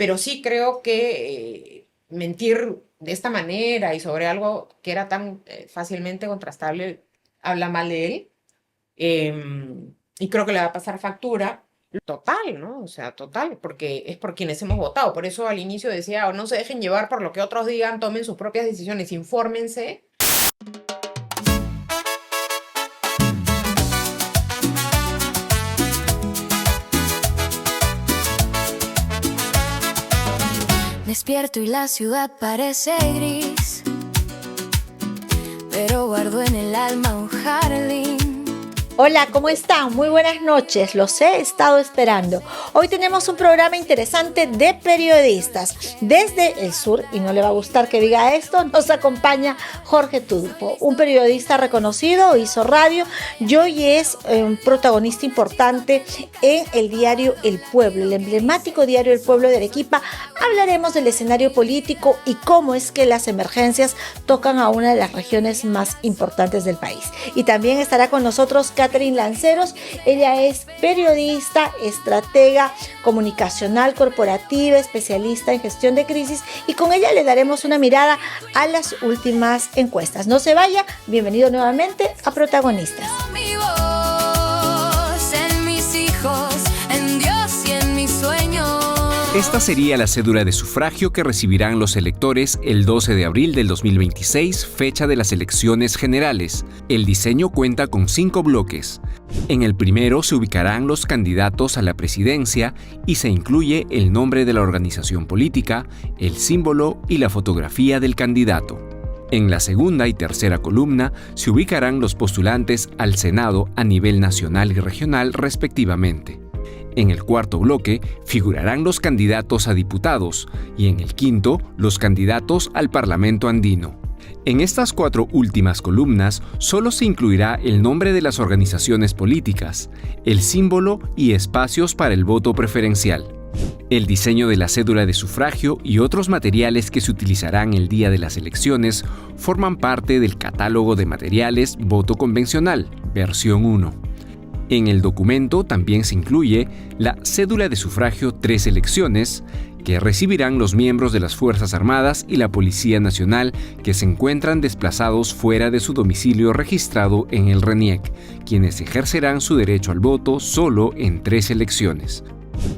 pero sí creo que mentir de esta manera y sobre algo que era tan fácilmente contrastable habla mal de él. Y creo que le va a pasar factura total, ¿no? O sea, total, porque es por quienes hemos votado. Por eso al inicio decía, "Oh, no se dejen llevar por lo que otros digan, tomen sus propias decisiones, infórmense". Despierto y la ciudad parece gris, pero guardo en el alma un jardín. Hola, ¿cómo están? Muy buenas noches, los he estado esperando. Hoy tenemos un programa interesante de periodistas. Desde el sur, y no le va a gustar que diga esto, nos acompaña Jorge Turpo, un periodista reconocido, hizo radio y hoy es un protagonista importante en el diario El Pueblo, el emblemático diario El Pueblo de Arequipa. Hablaremos del escenario político y cómo es que las emergencias tocan a una de las regiones más importantes del país. Y también estará con nosotros Catherine Lanceros. Ella es periodista, estratega comunicacional corporativa, especialista en gestión de crisis, y con ella le daremos una mirada a las últimas encuestas. No se vaya, bienvenido nuevamente a Protagonistas. Mi voz en mis hijos, en Dios y en mis sueños. Esta sería la cédula de sufragio que recibirán los electores el 12 de abril del 2026, fecha de las elecciones generales. El diseño cuenta con 5 bloques. En el primero se ubicarán los candidatos a la presidencia y se incluye el nombre de la organización política, el símbolo y la fotografía del candidato. En la segunda y tercera columna se ubicarán los postulantes al Senado a nivel nacional y regional respectivamente. En el cuarto bloque figurarán los candidatos a diputados y en el quinto los candidatos al Parlamento andino. En estas 4 últimas columnas solo se incluirá el nombre de las organizaciones políticas, el símbolo y espacios para el voto preferencial. El diseño de la cédula de sufragio y otros materiales que se utilizarán el día de las elecciones forman parte del catálogo de materiales Voto Convencional, versión 1. En el documento también se incluye la cédula de sufragio 3 elecciones que recibirán los miembros de las Fuerzas Armadas y la Policía Nacional que se encuentran desplazados fuera de su domicilio registrado en el RENIEC, quienes ejercerán su derecho al voto solo en 3 elecciones.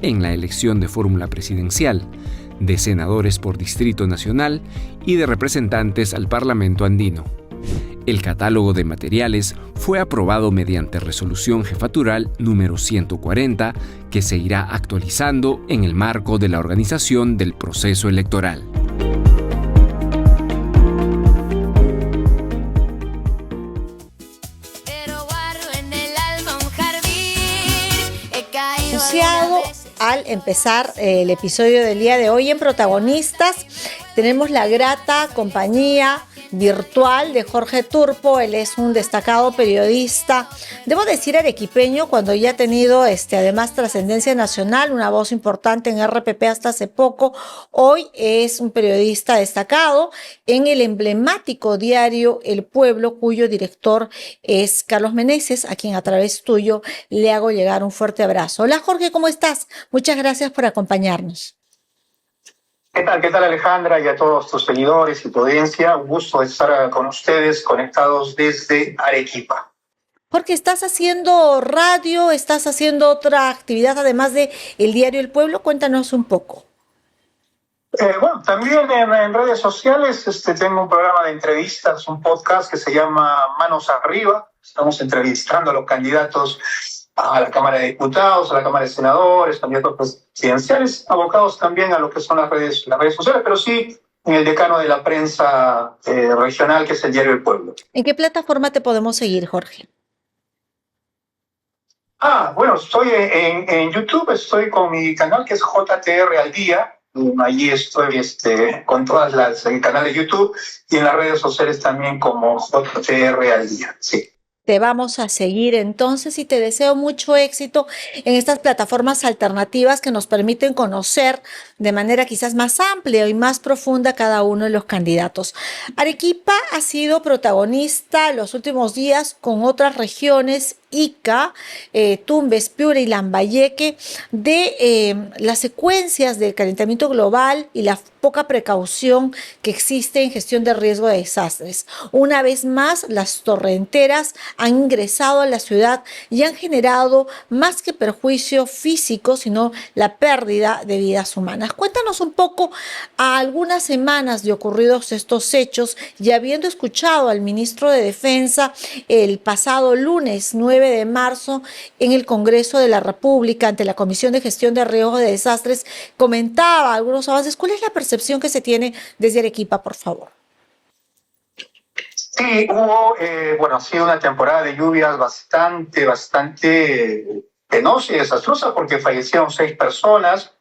En la elección de fórmula presidencial, de senadores por Distrito Nacional y de representantes al Parlamento andino. El catálogo de materiales fue aprobado mediante resolución jefatural número 140, que se irá actualizando en el marco de la organización del proceso electoral. Anunciado al empezar el episodio del día de hoy en Protagonistas, tenemos la grata compañía virtual de Jorge Turpo. Él es un destacado periodista, debo decir arequipeño, cuando ya ha tenido además trascendencia nacional, una voz importante en RPP hasta hace poco. Hoy es un periodista destacado en el emblemático diario El Pueblo, cuyo director es Carlos Meneses, a quien a través tuyo le hago llegar un fuerte abrazo. Hola Jorge, ¿cómo estás? Muchas gracias por acompañarnos. ¿Qué tal Alejandra, y a todos tus seguidores y tu audiencia? Un gusto estar con ustedes conectados desde Arequipa. Porque estás haciendo radio, estás haciendo otra actividad además de el diario El Pueblo. Cuéntanos un poco. Bueno, también en redes sociales tengo un programa de entrevistas, un podcast que se llama Manos Arriba. Estamos entrevistando a los candidatos a la Cámara de Diputados, a la Cámara de Senadores, candidatos presidenciales, abocados también a lo que son las redes sociales, pero sí en el decano de la prensa regional, que es el diario El Pueblo. ¿En qué plataforma te podemos seguir, Jorge? Bueno, estoy en YouTube, estoy con mi canal que es JTR al Día. Allí estoy con todas el canal de YouTube, y en las redes sociales también como JTR al Día, sí. Te vamos a seguir entonces y te deseo mucho éxito en estas plataformas alternativas que nos permiten conocer de manera quizás más amplia y más profunda cada uno de los candidatos. Arequipa ha sido protagonista los últimos días con otras regiones Ica, Tumbes, Piura y Lambayeque, de las secuencias del calentamiento global y la poca precaución que existe en gestión de riesgo de desastres. Una vez más, las torrenteras han ingresado a la ciudad y han generado más que perjuicio físico, sino la pérdida de vidas humanas. Cuéntanos un poco, a algunas semanas de ocurridos estos hechos y habiendo escuchado al ministro de Defensa el pasado lunes 9 de marzo en el Congreso de la República ante la Comisión de Gestión de Riesgo de Desastres, comentaba algunos avances. ¿Cuál es la percepción que se tiene desde Arequipa, por favor? Sí, hubo, ha sido una temporada de lluvias bastante penosa y desastrosa porque fallecieron 6 personas.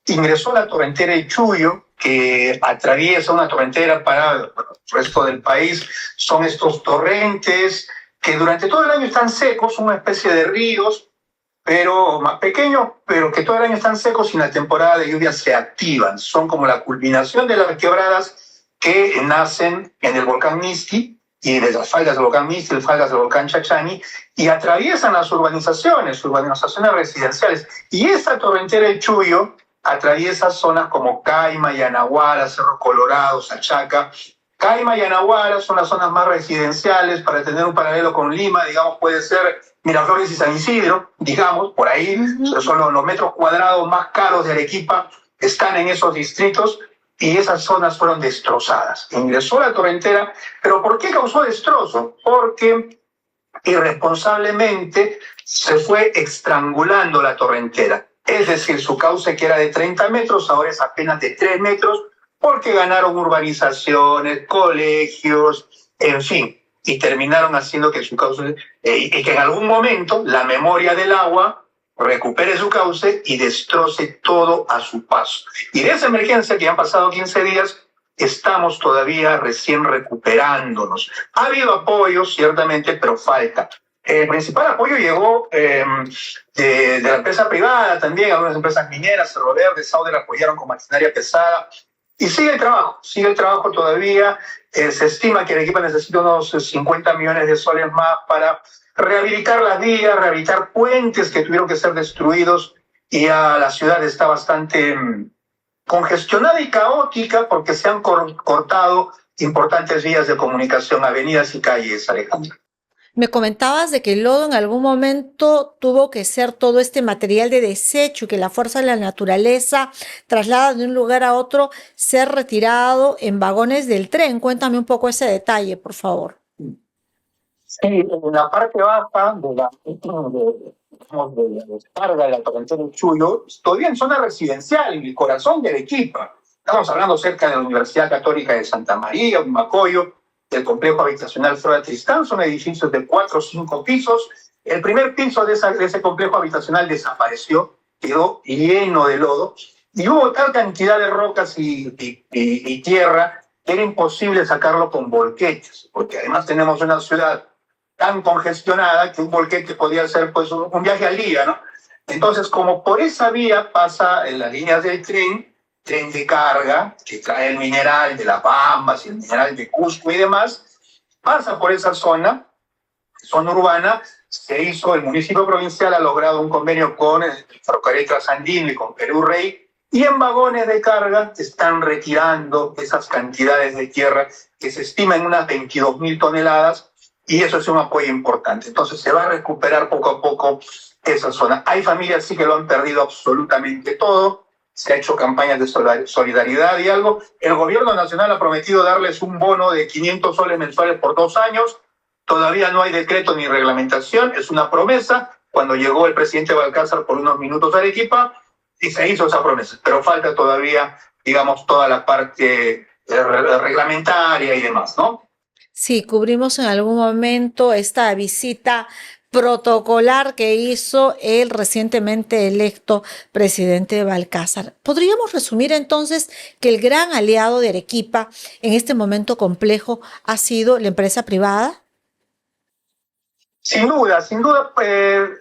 Ingresó la torrentera El Chuyo, que atraviesa una torrentera para el resto del país. Son estos torrentes que durante todo el año están secos, una especie de ríos, pero más pequeños, pero que todo el año están secos y en la temporada de lluvia se activan. Son como la culminación de las quebradas que nacen en el volcán Misti y de las faldas del volcán Misti, las faldas del volcán Chachani, y atraviesan las urbanizaciones residenciales. Y esta torrentera El Chuyo atraviesa zonas como Caima, Yanaguara, Cerro Colorado, Sachaca. Caima y Yanaguara son las zonas más residenciales. Para tener un paralelo con Lima, digamos, puede ser Miraflores y San Isidro, digamos, por ahí. Son los metros cuadrados más caros de Arequipa, están en esos distritos y esas zonas fueron destrozadas. Ingresó la torrentera, pero ¿por qué causó destrozo? Porque irresponsablemente se fue estrangulando la torrentera. Es decir, su cauce, que era de 30 metros, ahora es apenas de 3 metros, porque ganaron urbanizaciones, colegios, en fin, y terminaron haciendo que su cauce, y que en algún momento la memoria del agua recupere su cauce y destroce todo a su paso. Y de esa emergencia, que han pasado 15 días, estamos todavía recién recuperándonos. Ha habido apoyo, ciertamente, pero falta. El principal apoyo llegó de la empresa privada también, algunas empresas mineras, Cerro Verde, Sauder apoyaron con maquinaria pesada. Y sigue el trabajo todavía. Se estima que Arequipa necesita unos 50 millones de soles más para rehabilitar las vías, rehabilitar puentes que tuvieron que ser destruidos, y ya la ciudad está bastante congestionada y caótica porque se han cortado importantes vías de comunicación, avenidas y calles, Alejandra. Me comentabas de que el lodo en algún momento tuvo que ser todo este material de desecho y que la fuerza de la naturaleza traslada de un lugar a otro, ser retirado en vagones del tren. Cuéntame un poco ese detalle, por favor. Sí, en la parte baja de la descarga de la torrentera del Chuyo, todavía en zona residencial, en el corazón de Arequipa. Estamos hablando cerca de la Universidad Católica de Santa María, Humacoyo, del complejo habitacional Flora Tristán. Son edificios de 4 o 5 pisos. El primer piso de ese complejo habitacional desapareció, quedó lleno de lodo, y hubo tal cantidad de rocas y tierra que era imposible sacarlo con volquetes, porque además tenemos una ciudad tan congestionada que un volquete podía ser pues un viaje al día, ¿no? Entonces, como por esa vía pasa en las líneas del tren de carga, que trae el mineral de La Pampas y el mineral de Cusco y demás, pasa por esa zona urbana. El municipio provincial ha logrado un convenio con el Ferrocarril Trasandino y con Perú Rey, y en vagones de carga están retirando esas cantidades de tierra que se estiman en unas 22.000 toneladas, y eso es un apoyo importante. Entonces se va a recuperar poco a poco esa zona. Hay familias sí que lo han perdido absolutamente todo. Se ha hecho campañas de solidaridad y algo. El gobierno nacional ha prometido darles un bono de 500 soles mensuales por 2 años. Todavía no hay decreto ni reglamentación, es una promesa. Cuando llegó el presidente Balcázar por unos minutos a Arequipa, y se hizo esa promesa, pero falta todavía, digamos, toda la parte reglamentaria y demás, ¿no? Sí, cubrimos en algún momento esta visita protocolar que hizo el recientemente electo presidente Balcázar. ¿Podríamos resumir entonces que el gran aliado de Arequipa en este momento complejo ha sido la empresa privada? Sin duda,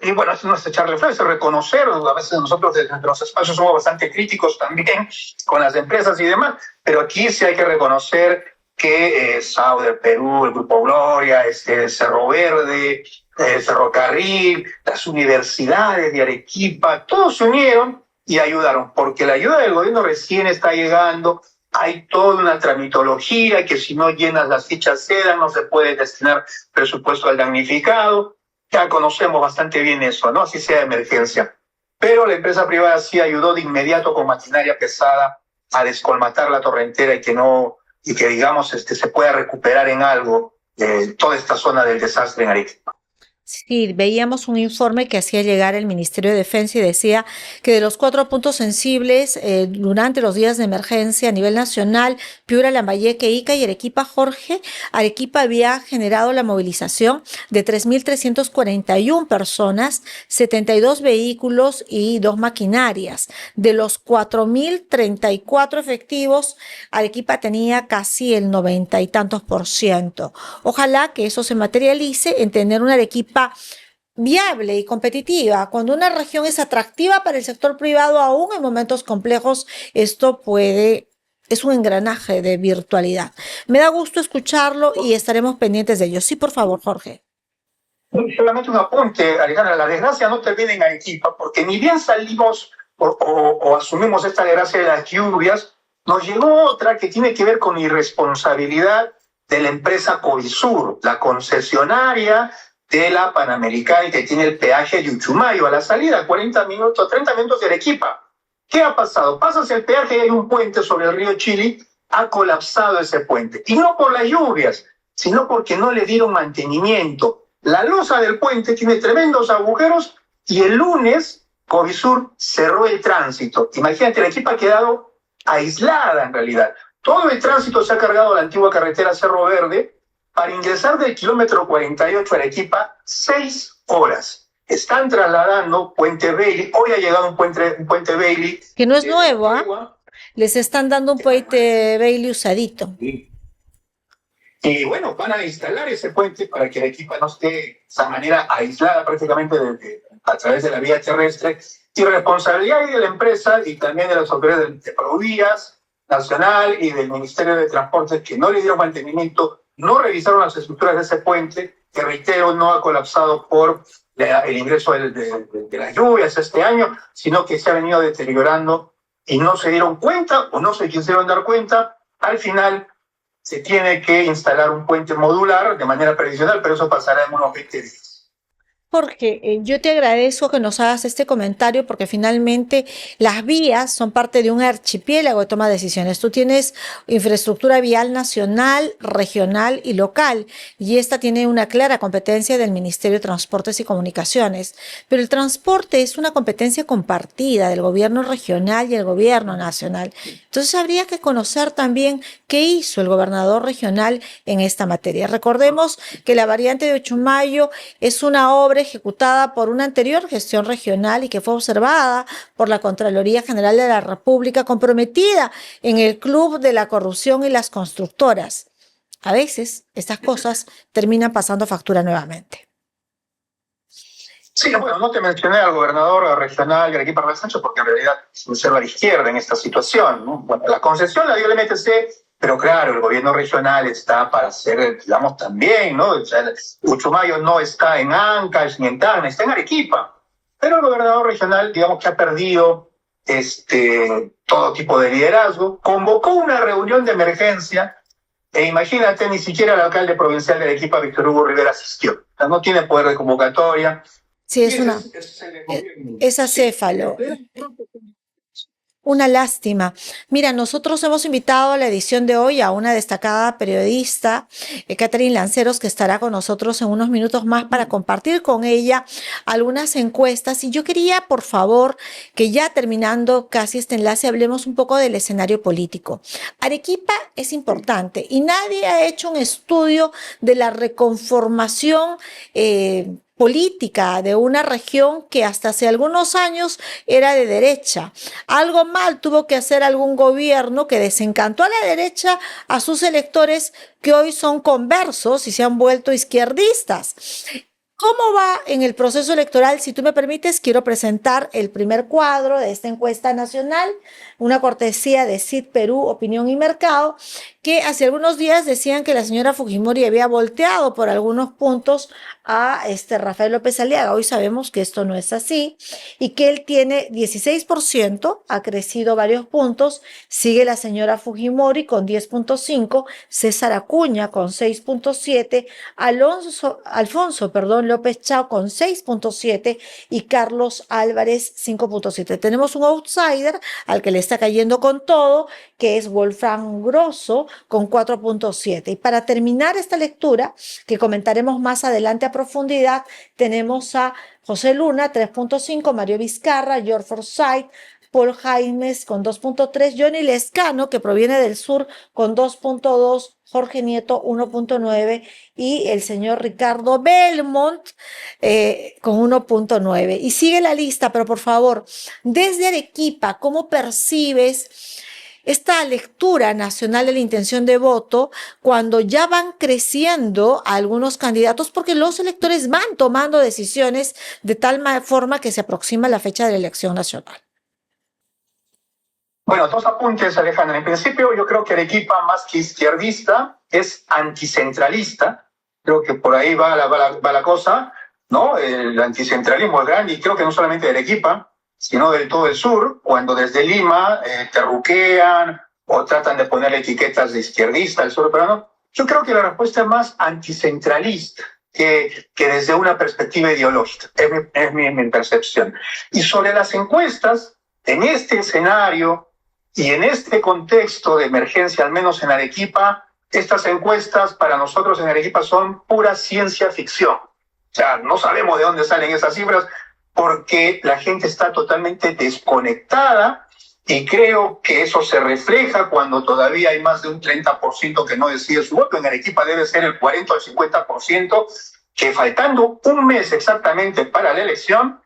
y bueno, eso no es echarle flores, es reconocer. A veces nosotros desde los espacios somos bastante críticos también con las empresas y demás, pero aquí sí hay que reconocer que Sauder Perú, el Grupo Gloria, Cerro Verde, Ferrocarril, las universidades de Arequipa, todos se unieron y ayudaron, porque la ayuda del gobierno recién está llegando, hay toda una tramitología que si no llenas las fichas SEDA no se puede destinar presupuesto al damnificado, ya conocemos bastante bien eso, ¿no? Así sea de emergencia. Pero la empresa privada sí ayudó de inmediato con maquinaria pesada a descolmatar la torrentera y que digamos se pueda recuperar en algo toda esta zona del desastre en Arequipa. Sí, veíamos un informe que hacía llegar el Ministerio de Defensa y decía que de los 4 puntos sensibles durante los días de emergencia a nivel nacional, Piura, Lambayeque, Ica y Arequipa, Jorge, Arequipa había generado la movilización de 3.341 personas, 72 vehículos y 2 maquinarias. De los 4.034 efectivos, Arequipa tenía casi el 90 y tantos %. Ojalá que eso se materialice en tener una Arequipa viable y competitiva. Cuando una región es atractiva para el sector privado, aún en momentos complejos, es un engranaje de virtualidad. Me da gusto escucharlo y estaremos pendientes de ello. Sí, por favor, Jorge. Solamente un apunte, Alejandra, la desgracia no termina en Arequipa, porque ni bien salimos o asumimos esta desgracia de las lluvias, nos llegó otra que tiene que ver con irresponsabilidad de la empresa Covisur, la concesionaria de la Panamericana y que tiene el peaje de Uchumayo a la salida, 30 minutos de Arequipa. ¿Qué ha pasado? Pasas el peaje y hay un puente sobre el río Chili, ha colapsado ese puente. Y no por las lluvias, sino porque no le dieron mantenimiento. La losa del puente tiene tremendos agujeros y el lunes Covisur cerró el tránsito. Imagínate, Arequipa ha quedado aislada en realidad. Todo el tránsito se ha cargado a la antigua carretera Cerro Verde para ingresar del kilómetro 48 a Arequipa, 6 horas. Están trasladando Puente Bailey. Hoy ha llegado un puente Bailey. Que no es nuevo, ¿ah? Les están dando un puente Bailey usadito. Sí. Y bueno, van a instalar ese puente para que Arequipa no esté de esa manera aislada prácticamente a través de la vía terrestre. Y responsabilidad de la empresa y también de las autoridades de Provías Nacional y del Ministerio de Transportes que no le dieron mantenimiento, no revisaron las estructuras de ese puente, que reitero, no ha colapsado por el ingreso de las lluvias este año, sino que se ha venido deteriorando y no se dieron cuenta o no se quisieron dar cuenta. Al final se tiene que instalar un puente modular de manera previsional, pero eso pasará en unos 20 días. Jorge, yo te agradezco que nos hagas este comentario porque finalmente las vías son parte de un archipiélago de toma de decisiones. Tú tienes infraestructura vial nacional, regional y local y esta tiene una clara competencia del Ministerio de Transportes y Comunicaciones. Pero el transporte es una competencia compartida del gobierno regional y el gobierno nacional. Entonces habría que conocer también qué hizo el gobernador regional en esta materia. Recordemos que la variante de Uchumayo es una obra ejecutada por una anterior gestión regional y que fue observada por la Contraloría General de la República, comprometida en el club de la corrupción y las constructoras. A veces estas cosas terminan pasando factura nuevamente. Sí, bueno, no te mencioné al gobernador regional de Arequipa, Rafael Sánchez, porque en realidad se observa a la izquierda en esta situación, ¿no? Bueno, la concesión la dio el MTC, pero claro, el gobierno regional está para hacer, digamos, también, ¿no? O sea, Uchumayo no está en Ancash ni en Tacna, está en Arequipa. Pero el gobernador regional, digamos que ha perdido todo tipo de liderazgo, convocó una reunión de emergencia e imagínate, ni siquiera el alcalde provincial de Arequipa, Víctor Hugo Rivera, asistió. O sea, no tiene poder de convocatoria. Sí, es acéfalo. Una lástima. Mira, nosotros hemos invitado a la edición de hoy a una destacada periodista, Catherine Lanceros, que estará con nosotros en unos minutos más para compartir con ella algunas encuestas. Y yo quería, por favor, que ya terminando casi este enlace, hablemos un poco del escenario político. Arequipa es importante y nadie ha hecho un estudio de la reconformación política de una región que hasta hace algunos años era de derecha. Algo mal tuvo que hacer algún gobierno que desencantó a la derecha a sus electores que hoy son conversos y se han vuelto izquierdistas. ¿Cómo va en el proceso electoral? Si tú me permites, quiero presentar el primer cuadro de esta encuesta nacional, una cortesía de CID Perú, Opinión y Mercado, que hace algunos días decían que la señora Fujimori había volteado por algunos puntos a Rafael López Aliaga. Hoy sabemos que esto no es así y que él tiene 16%, ha crecido varios puntos, sigue la señora Fujimori con 10.5, César Acuña con 6.7, Alfonso López Chao con 6.7 y Carlos Álvarez 5.7. Tenemos un outsider al que le está cayendo con todo, que es Wolfram Grosso con 4.7. Y para terminar esta lectura, que comentaremos más adelante a profundidad, tenemos a José Luna 3.5, Mario Vizcarra, George Forsyth, Paul Jaimes con 2.3, Johnny Lescano, que proviene del sur, con 2.2, Jorge Nieto 1.9 y el señor Ricardo Belmont con 1.9. Y sigue la lista, pero por favor, desde Arequipa, ¿cómo percibes esta lectura nacional de la intención de voto cuando ya van creciendo algunos candidatos porque los electores van tomando decisiones de tal forma que se aproxima la fecha de la elección nacional? Bueno, dos apuntes, Alejandra. En principio, yo creo que Arequipa, más que izquierdista, es anticentralista. Creo que por ahí va la cosa, ¿no? El anticentralismo es grande y creo que no solamente de Arequipa, sino del todo el sur, cuando desde Lima terruquean o tratan de ponerle etiquetas de izquierdista al sur peruano. Yo creo que la respuesta es más anticentralista que desde una perspectiva ideológica. Es mi percepción. Y sobre las encuestas, en este escenario y en este contexto de emergencia, al menos en Arequipa, estas encuestas para nosotros en Arequipa son pura ciencia ficción. O sea, no sabemos de dónde salen esas cifras porque la gente está totalmente desconectada y creo que eso se refleja cuando todavía hay más de un 30% que no decide su voto. En Arequipa debe ser el 40 o el 50% que faltando un mes exactamente para la elección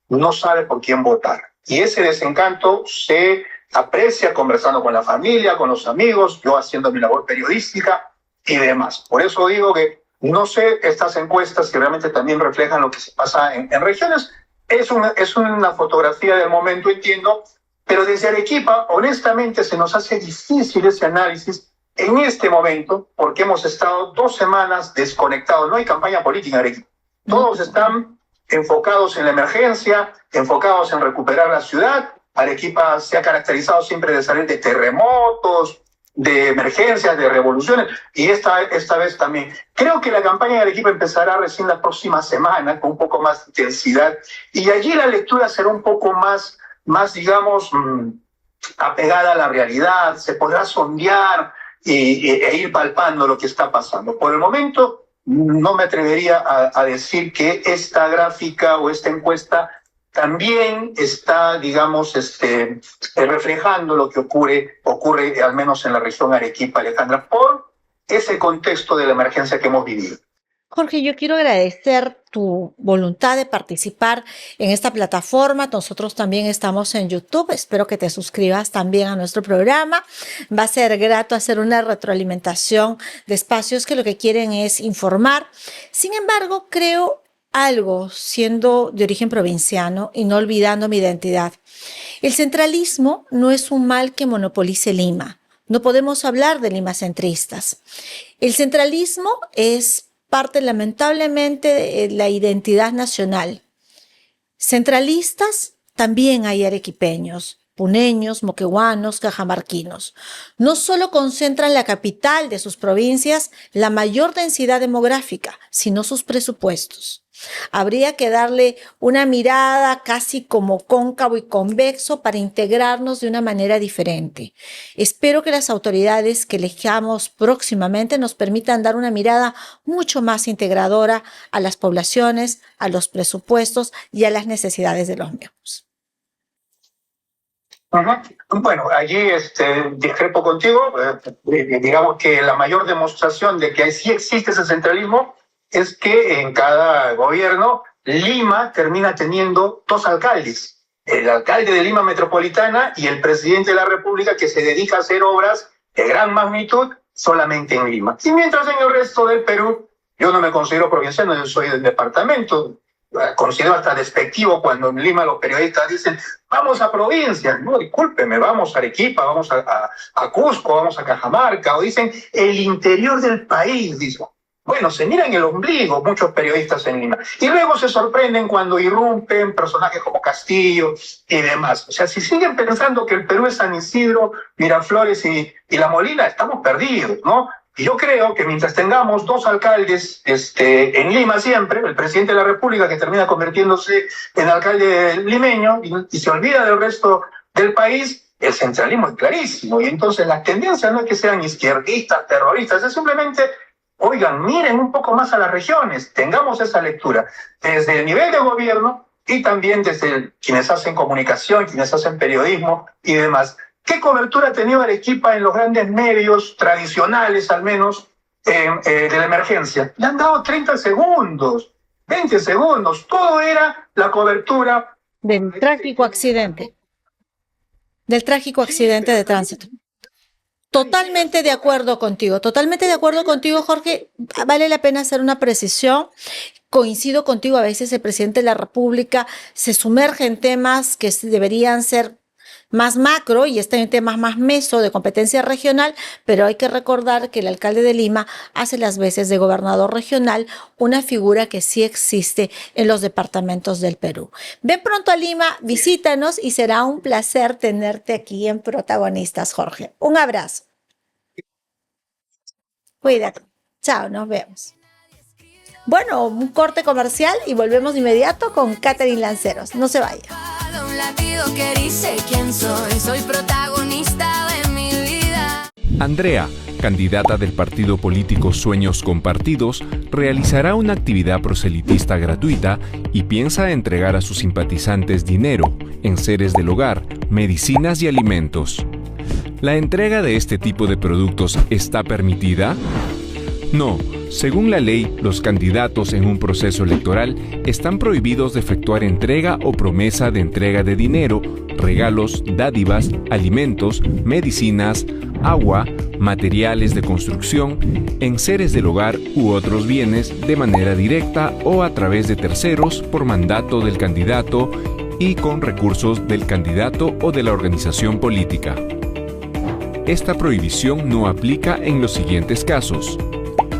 no sabe por quién votar. Y ese desencanto se aprecia conversando con la familia, con los amigos, yo haciendo mi labor periodística y demás. Por eso digo que no sé estas encuestas si realmente también reflejan lo que se pasa en regiones. Es una fotografía del momento, entiendo, pero desde Arequipa, honestamente, se nos hace difícil ese análisis en este momento porque hemos estado 2 semanas desconectados. No hay campaña política en Arequipa. Todos están enfocados en la emergencia, enfocados en recuperar la ciudad. Arequipa se ha caracterizado siempre de salir de terremotos, de emergencias, de revoluciones, y esta vez también. Creo que la campaña de Arequipa empezará recién la próxima semana, con un poco más de intensidad, y allí la lectura será un poco más digamos, apegada a la realidad, se podrá sondear e ir palpando lo que está pasando. Por el momento, no me atrevería a decir que esta gráfica o esta encuesta también está, digamos, reflejando lo que ocurre al menos en la región Arequipa, Alejandra, por ese contexto de la emergencia que hemos vivido. Jorge, yo quiero agradecer tu voluntad de participar en esta plataforma. Nosotros también estamos en YouTube. Espero que te suscribas también a nuestro programa. Va a ser grato hacer una retroalimentación de espacios que lo que quieren es informar. Sin embargo, creo algo, siendo de origen provinciano y no olvidando mi identidad. El centralismo no es un mal que monopolice Lima. No podemos hablar de limacentristas. El centralismo es parte lamentablemente de la identidad nacional. Centralistas también hay arequipeños, puneños, moqueguanos, cajamarquinos. No solo concentran la capital de sus provincias la mayor densidad demográfica, sino sus presupuestos. Habría que darle una mirada casi como cóncavo y convexo para integrarnos de una manera diferente. Espero que las autoridades que elijamos próximamente nos permitan dar una mirada mucho más integradora a las poblaciones, a los presupuestos y a las necesidades de los mismos. Bueno, allí discrepo contigo. Digamos que la mayor demostración de que sí existe ese centralismo es que en cada gobierno Lima termina teniendo 2 alcaldes. El alcalde de Lima Metropolitana y el presidente de la República, que se dedica a hacer obras de gran magnitud solamente en Lima. Y mientras en el resto del Perú, yo no me considero provinciano, yo soy del departamento, considero hasta despectivo cuando en Lima los periodistas dicen, vamos a provincias. No, discúlpeme, vamos a Arequipa, vamos a Cusco, vamos a Cajamarca, o dicen el interior del país, dicen. Bueno, se miran el ombligo muchos periodistas en Lima. Y luego se sorprenden cuando irrumpen personajes como Castillo y demás. O sea, si siguen pensando que el Perú es San Isidro, Miraflores y La Molina, estamos perdidos, ¿no? Y yo creo que mientras tengamos dos alcaldes en Lima siempre, el presidente de la República que termina convirtiéndose en alcalde limeño y se olvida del resto del país, el centralismo es clarísimo. Y entonces las tendencias no es que sean izquierdistas, terroristas, es simplemente, oigan, miren un poco más a las regiones, tengamos esa lectura desde el nivel de gobierno y también desde quienes hacen comunicación, quienes hacen periodismo y demás. ¿Qué cobertura ha tenido Arequipa en los grandes medios tradicionales, al menos, de la emergencia? Le han dado 30 segundos, 20 segundos. Todo era la cobertura Del trágico accidente. Del trágico accidente de tránsito. Totalmente de acuerdo contigo, Jorge. Vale la pena hacer una precisión. Coincido contigo, a veces el presidente de la República se sumerge en temas que deberían ser más macro y está en temas más meso de competencia regional, pero hay que recordar que el alcalde de Lima hace las veces de gobernador regional, una figura que sí existe en los departamentos del Perú. Ven pronto a Lima, visítanos y será un placer tenerte aquí en Protagonistas, Jorge. Un abrazo. Cuídate. Chao, nos vemos. Bueno, un corte comercial y volvemos de inmediato con Catherine Lanceros. No se vaya. Un latido que dice quién soy protagonista de mi vida. Andrea, candidata del partido político Sueños Compartidos, realizará una actividad proselitista gratuita y piensa entregar a sus simpatizantes dinero, enseres del hogar, medicinas y alimentos. ¿La entrega de este tipo de productos está permitida? No. Según la ley, los candidatos en un proceso electoral están prohibidos de efectuar entrega o promesa de entrega de dinero, regalos, dádivas, alimentos, medicinas, agua, materiales de construcción, enseres del hogar u otros bienes de manera directa o a través de terceros por mandato del candidato y con recursos del candidato o de la organización política. Esta prohibición no aplica en los siguientes casos: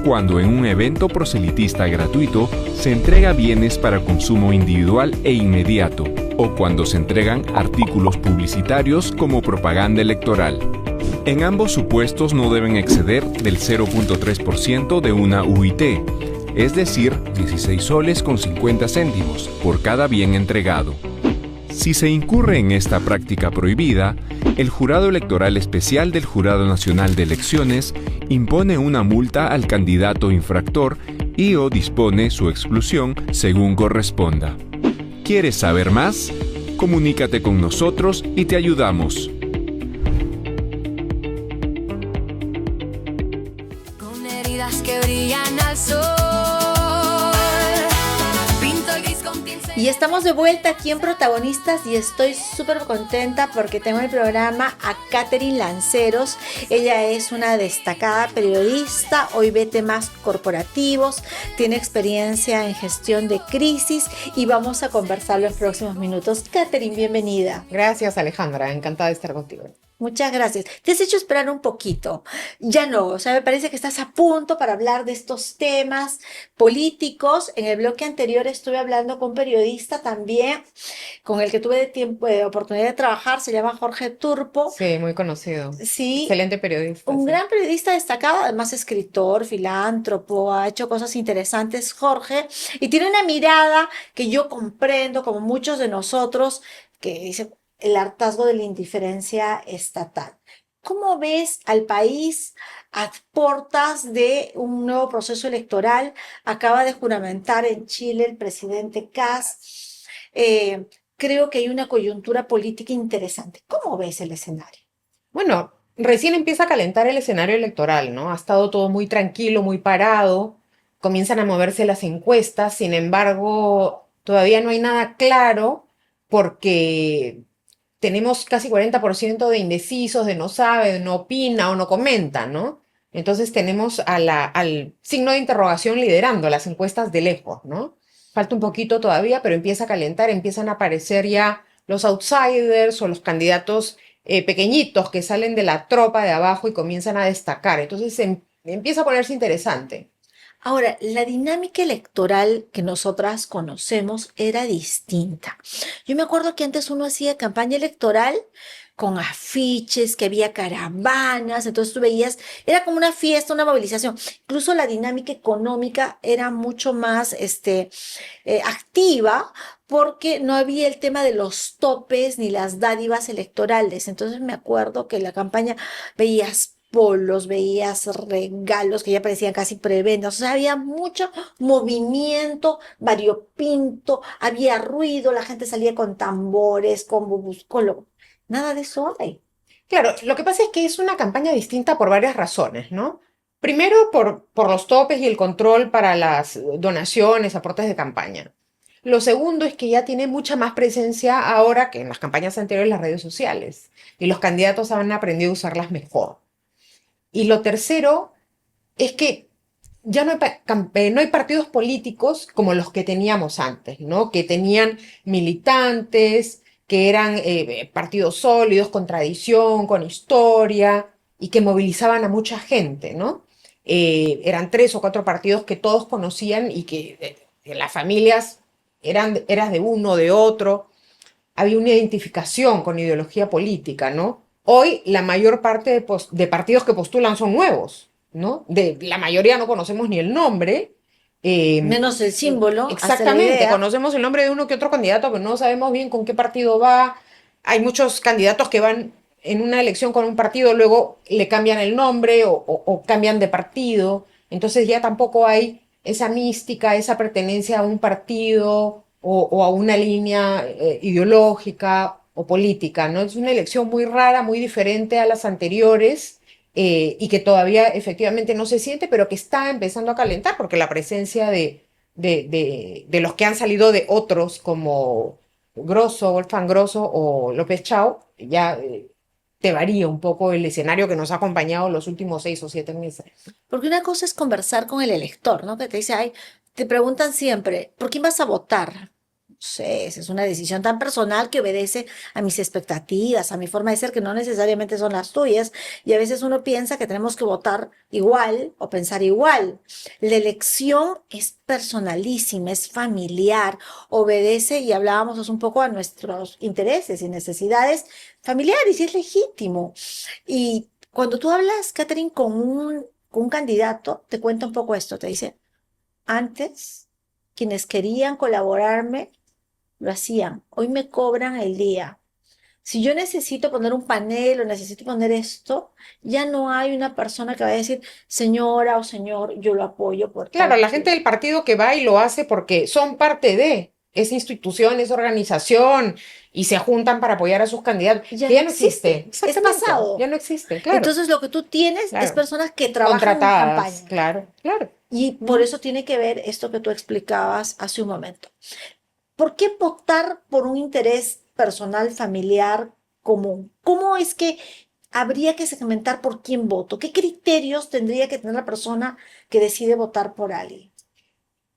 cuando en un evento proselitista gratuito se entrega bienes para consumo individual e inmediato, o cuando se entregan artículos publicitarios como propaganda electoral. En ambos supuestos no deben exceder del 0.3% de una UIT, es decir, 16 soles con 50 céntimos por cada bien entregado. Si se incurre en esta práctica prohibida, el Jurado Electoral Especial del Jurado Nacional de Elecciones impone una multa al candidato infractor y o dispone su exclusión según corresponda. ¿Quieres saber más? Comunícate con nosotros y te ayudamos. Con heridas que brillan al sol. Y estamos de vuelta aquí en Protagonistas y estoy súper contenta porque tengo en el programa a Catherine Lanceros. Ella es una destacada periodista, hoy ve temas corporativos, tiene experiencia en gestión de crisis y vamos a conversar los próximos minutos. Catherine, bienvenida. Gracias, Alejandra. Encantada de estar contigo. Muchas gracias. Te has hecho esperar un poquito. Ya no, o sea, me parece que estás a punto para hablar de estos temas políticos. En el bloque anterior estuve hablando con un periodista también, con el que tuve oportunidad de trabajar, se llama Jorge Turpo. Sí, muy conocido. Sí. Excelente periodista. Un sí. gran periodista destacado, además escritor, filántropo, ha hecho cosas interesantes, Jorge, y tiene una mirada que yo comprendo, como muchos de nosotros, que dice el hartazgo de la indiferencia estatal. ¿Cómo ves al país a portas de un nuevo proceso electoral? Acaba de juramentar en Chile el presidente Kast. Creo que hay una coyuntura política interesante. ¿Cómo ves el escenario? Bueno, recién empieza a calentar el escenario electoral, ¿no? Ha estado todo muy tranquilo, muy parado. Comienzan a moverse las encuestas. Sin embargo, todavía no hay nada claro porque tenemos casi 40% de indecisos, de no sabe, de no opina o no comenta, ¿no? Entonces tenemos al signo de interrogación liderando las encuestas de lejos, ¿no? falta un poquito todavía, pero empieza a calentar, empiezan a aparecer ya los outsiders o los candidatos pequeñitos que salen de la tropa de abajo y comienzan a destacar. Entonces empieza a ponerse interesante. Ahora, la dinámica electoral que nosotras conocemos era distinta. Yo me acuerdo que antes uno hacía campaña electoral con afiches, que había caravanas, entonces tú veías, era como una fiesta, una movilización. Incluso la dinámica económica era mucho más activa porque no había el tema de los topes ni las dádivas electorales. Entonces me acuerdo que en la campaña veías polos, veías regalos que ya parecían casi prebendas, o sea, había mucho movimiento variopinto, había ruido, la gente salía con tambores, con bubus, nada de eso hay. Claro, lo que pasa es que es una campaña distinta por varias razones, ¿no? Primero, por los topes y el control para las donaciones, aportes de campaña. Lo segundo es que ya tiene mucha más presencia ahora que en las campañas anteriores las redes sociales y los candidatos han aprendido a usarlas mejor. Y lo tercero es que ya no hay partidos políticos como los que teníamos antes, ¿no? Que tenían militantes, que eran partidos sólidos, con tradición, con historia, y que movilizaban a mucha gente, ¿no? Eran 3 o 4 partidos que todos conocían y que las familias eras de uno, de otro. Había una identificación con ideología política, ¿no? Hoy la mayor parte de partidos que postulan son nuevos, ¿no? De la mayoría no conocemos ni el nombre. Menos el símbolo, hace la Exactamente, idea. conocemos el nombre de uno que otro candidato, pero no sabemos bien con qué partido va. Hay muchos candidatos que van en una elección con un partido, luego le cambian el nombre o cambian de partido. Entonces ya tampoco hay esa mística, esa pertenencia a un partido o a una línea ideológica o política, ¿no? Es una elección muy rara, muy diferente a las anteriores y que todavía efectivamente no se siente, pero que está empezando a calentar porque la presencia de los que han salido de otros como Grosso, Wolfgang Grosso o López Chao, ya te varía un poco el escenario que nos ha acompañado los últimos 6 o 7 meses. Porque una cosa es conversar con el elector, ¿no? Que te dice, ay, te preguntan siempre, ¿por quién vas a votar? No sé, esa es una decisión tan personal que obedece a mis expectativas, a mi forma de ser, que no necesariamente son las tuyas. Y a veces uno piensa que tenemos que votar igual o pensar igual. La elección es personalísima, es familiar, obedece, y hablábamos un poco a nuestros intereses y necesidades familiares, y es legítimo. Y cuando tú hablas, Catherine, con un candidato, te cuenta un poco esto, te dice, antes quienes querían colaborarme lo hacían, hoy me cobran el día. Si yo necesito poner un panel o necesito poner esto, ya no hay una persona que vaya a decir, señora o señor, yo lo apoyo por tal Claro, la gente motivo. del partido que va y lo hace porque son parte de esa institución, esa organización y se juntan para apoyar a sus candidatos, Ya que no ya no existe. existe, es Exactamente, ya pasado. no existe, claro, Entonces lo que tú tienes es claro. personas que trabajan en Contratadas, campaña. claro, claro. Y por Ujú. eso tiene que ver esto que tú explicabas hace un momento. ¿Por qué votar por un interés personal, familiar, común? ¿Cómo es que habría que segmentar por quién voto? ¿Qué criterios tendría que tener la persona que decide votar por alguien?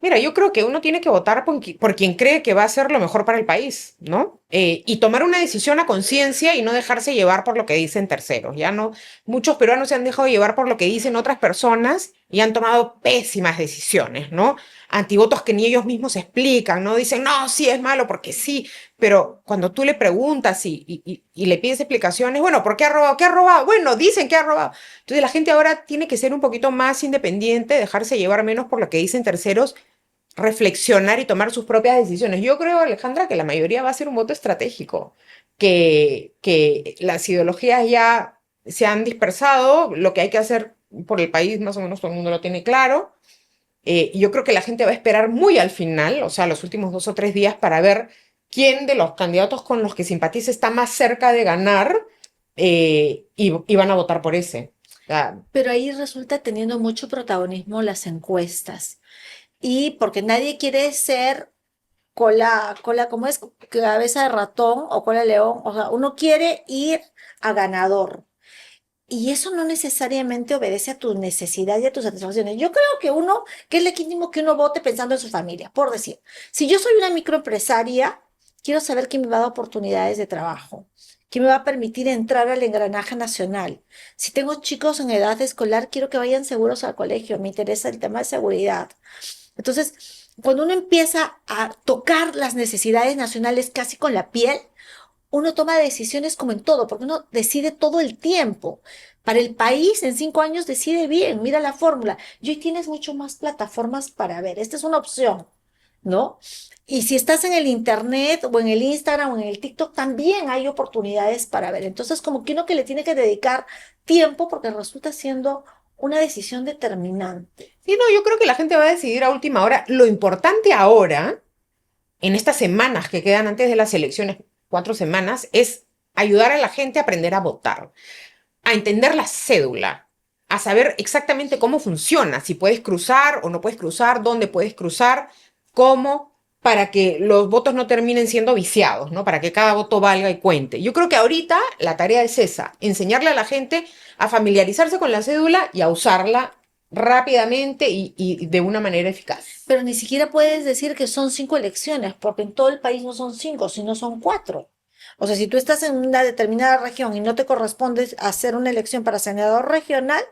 Mira, yo creo que uno tiene que votar por quien cree que va a ser lo mejor para el país, ¿no? Y tomar una decisión a conciencia y no dejarse llevar por lo que dicen terceros. Ya no, muchos peruanos se han dejado llevar por lo que dicen otras personas y han tomado pésimas decisiones, ¿no? Antivotos que ni ellos mismos explican, ¿no? Dicen, no, sí es malo porque sí, pero cuando tú le preguntas y le pides explicaciones, bueno, ¿por qué ha robado? ¿Qué ha robado? Bueno, dicen que ha robado. Entonces la gente ahora tiene que ser un poquito más independiente, dejarse llevar menos por lo que dicen terceros, reflexionar y tomar sus propias decisiones. Yo creo, Alejandra, que la mayoría va a ser un voto estratégico, que las ideologías ya se han dispersado, lo que hay que hacer por el país más o menos todo el mundo lo tiene claro. Y yo creo que la gente va a esperar muy al final, o sea, los últimos 2 o 3 días para ver quién de los candidatos con los que simpatiza está más cerca de ganar y van a votar por ese. O sea, Pero ahí resulta teniendo mucho protagonismo las encuestas. Y porque nadie quiere ser ¿cómo es? Cabeza de ratón o cola de león. O sea, uno quiere ir a ganador. Y eso no necesariamente obedece a tu necesidad y a tus satisfacciones. Yo creo que es legítimo que uno vote pensando en su familia, por decir, si yo soy una microempresaria, quiero saber quién me va a dar oportunidades de trabajo, quién me va a permitir entrar al engranaje nacional. Si tengo chicos en edad escolar, quiero que vayan seguros al colegio, me interesa el tema de seguridad. Entonces, cuando uno empieza a tocar las necesidades nacionales casi con la piel, uno toma decisiones como en todo, porque uno decide todo el tiempo. Para el país, en 5 años decide bien, mira la fórmula. Y hoy tienes mucho más plataformas para ver. Esta es una opción, ¿no? Y si estás en el internet o en el Instagram o en el TikTok, también hay oportunidades para ver. Entonces, como que uno que le tiene que dedicar tiempo porque resulta siendo una decisión determinante. Sí, no, yo creo que la gente va a decidir a última hora. Lo importante ahora, en estas semanas que quedan antes de las elecciones, 4 semanas, es ayudar a la gente a aprender a votar, a entender la cédula, a saber exactamente cómo funciona, si puedes cruzar o no puedes cruzar, dónde puedes cruzar, cómo, para que los votos no terminen siendo viciados, ¿no? Para que cada voto valga y cuente. Yo creo que ahorita la tarea es esa, enseñarle a la gente a familiarizarse con la cédula y a usarla rápidamente y de una manera eficaz. Pero ni siquiera puedes decir que son 5 elecciones, porque en todo el país no son 5, sino son 4. O sea, si tú estás en una determinada región y no te corresponde hacer una elección para senador regional,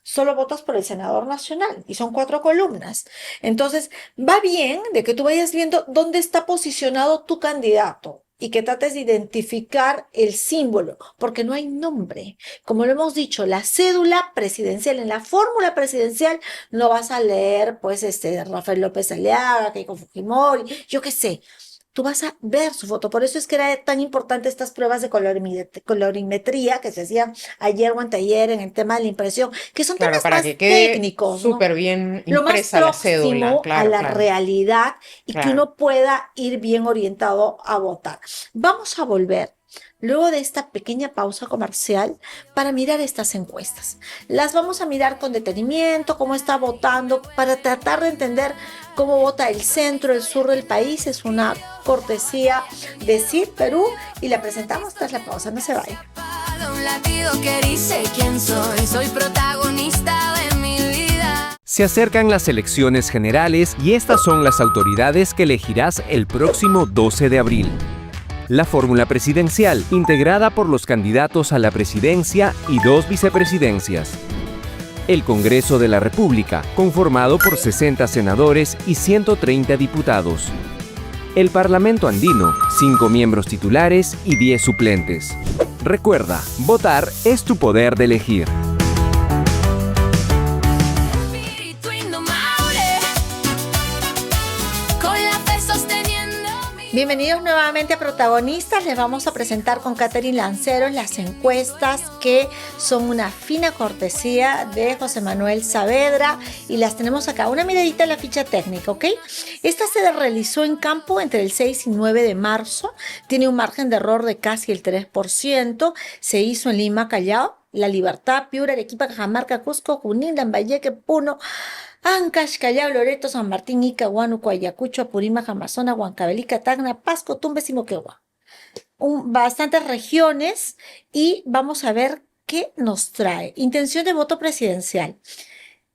solo votas por el senador nacional y son 4 columnas. Entonces, va bien de que tú vayas viendo dónde está posicionado tu candidato y que trates de identificar el símbolo, porque no hay nombre. Como lo hemos dicho, la cédula presidencial, en la fórmula presidencial no vas a leer, pues, Rafael López Aliaga, Keiko Fujimori, yo qué sé. Tú vas a ver su foto. Por eso es que era tan importante estas pruebas de colorimetría que se hacían ayer o anteayer en el tema de la impresión, que son Claro, temas para más que quede técnicos, ¿no? súper bien Lo más impresa la cédula. próximo a Claro, la claro, realidad y que claro. uno pueda ir bien orientado a votar. Vamos a volver luego de esta pequeña pausa comercial para mirar estas encuestas. Las vamos a mirar con detenimiento, cómo está votando, para tratar de entender cómo vota el centro, el sur del país. Es una cortesía de CIR Perú y la presentamos tras la pausa. No se vaya. Un latido que dice quién soy. Soy protagonista de mi vida. Se acercan las elecciones generales y estas son las autoridades que elegirás el próximo 12 de abril. La fórmula presidencial, integrada por los candidatos a la presidencia y 2 vicepresidencias. El Congreso de la República, conformado por 60 senadores y 130 diputados. El Parlamento andino, 5 miembros titulares y 10 suplentes. Recuerda, votar es tu poder de elegir. Espíritu indomable, con la fe sosteniendo mi... Bienvenidos nuevamente a Protagonistas. Les vamos a presentar con Catherine Lanceros las encuestas que son una fina cortesía de José Manuel Saavedra y las tenemos acá. Una miradita a la ficha técnica, ¿ok? Esta se realizó en campo entre el 6 y 9 de marzo. Tiene un margen de error de casi el 3%. Se hizo en Lima, Callao, La Libertad, Piura, Arequipa, Cajamarca, Cusco, Junín, Lambayeque, Puno, Ancash, Callao, Loreto, San Martín, Ica, Huánuco, Ayacucho, Apurímac, Amazonas, Huancavelica, Tacna, Pasco, Tumbes y Moquegua. Bastantes regiones y vamos a ver qué nos trae. Intención de voto presidencial.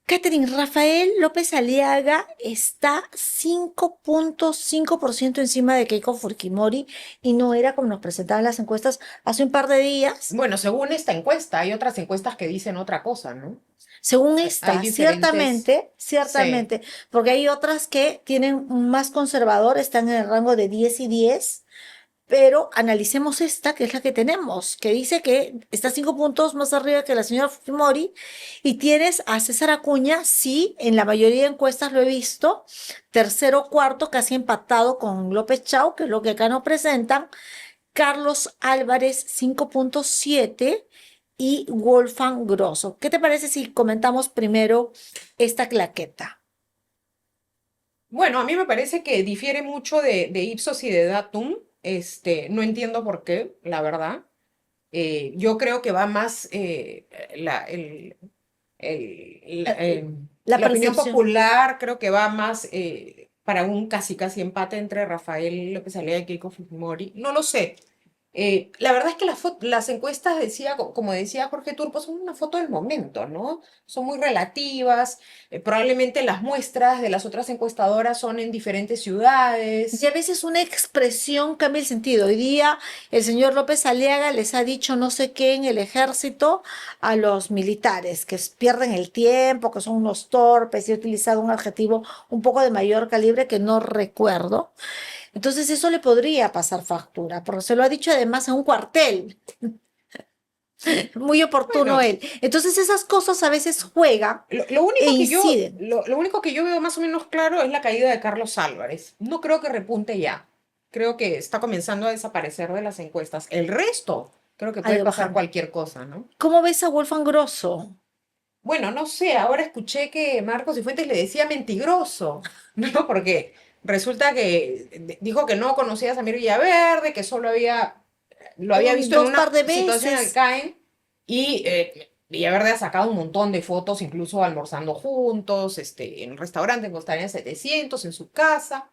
Catherine, Rafael López Aliaga está 5.5% encima de Keiko Fujimori y no era como nos presentaban las encuestas hace un par de días. Bueno, según esta encuesta, hay otras encuestas que dicen otra cosa, ¿no? Según esta, Hay diferentes- ciertamente, porque hay otras que tienen un más conservador, están en el rango de 10 y 10, pero analicemos esta, que es la que tenemos, que dice que está 5 puntos más arriba que la señora Fujimori, y tienes a César Acuña, sí, en la mayoría de encuestas lo he visto, tercero, cuarto, casi empatado con López Chau, que es lo que acá nos presentan, Carlos Álvarez 5.7 y Wolfgang Grosso. ¿Qué te parece si comentamos primero esta claqueta? Bueno, a mí me parece que difiere mucho de Ipsos y de Datum. No entiendo por qué, la verdad. Yo creo que va más La la opinión percepción. popular, creo que va más para un casi empate entre Rafael López Aliaga y Keiko Fujimori. No lo sé. La verdad es que las encuestas, como decía Jorge Turpo, son una foto del momento, ¿no? Son muy relativas. Probablemente las muestras de las otras encuestadoras son en diferentes Y a ciudades. veces una expresión cambia el sentido. Hoy día el señor López Aliaga les ha dicho no sé qué en el ejército a los militares, que pierden el tiempo, que son unos torpes, y ha utilizado un adjetivo un poco de mayor calibre que no recuerdo. Entonces eso le podría pasar factura, porque se lo ha dicho además en un cuartel, muy oportuno Bueno, él. Entonces esas cosas a veces juegan lo e único que yo, inciden. lo único que yo veo más o menos claro es la caída de Carlos Álvarez. No creo que repunte ya. Creo que está comenzando a desaparecer de las encuestas. El resto, creo que Ha puede ido pasar bajando. cualquier cosa, ¿no? ¿Cómo ves a Wolfgang Grosso? Bueno, no sé, ahora escuché que Marcos Cifuentes le decía mentiroso, ¿no? Porque resulta que dijo que no conocía a Samir Villaverde, que solo lo había visto en Dos par una de situación en el veces. CAEN, y Villaverde ha sacado un montón de fotos, incluso almorzando juntos, en un restaurante en Costanera 700, en su casa.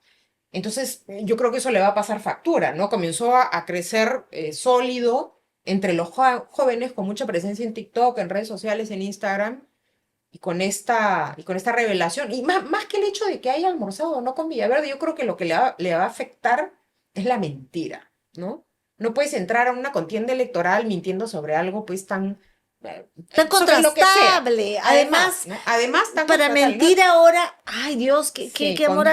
Entonces, yo creo que eso le va a pasar factura, ¿no? Comenzó a crecer sólido entre los jóvenes con mucha presencia en TikTok, en redes sociales, en Instagram, y con esta revelación. Y más que el hecho de que haya almorzado o no con Villaverde, yo creo que lo que le va a afectar es la mentira, ¿no? No puedes entrar a una contienda electoral mintiendo sobre algo, pues, eh, Tan sobre lo que sea. contrastable. Además, Además, ¿no? Además, tan para contrastable, ¿no? mentir ahora, ay Dios, Sí, qué amor,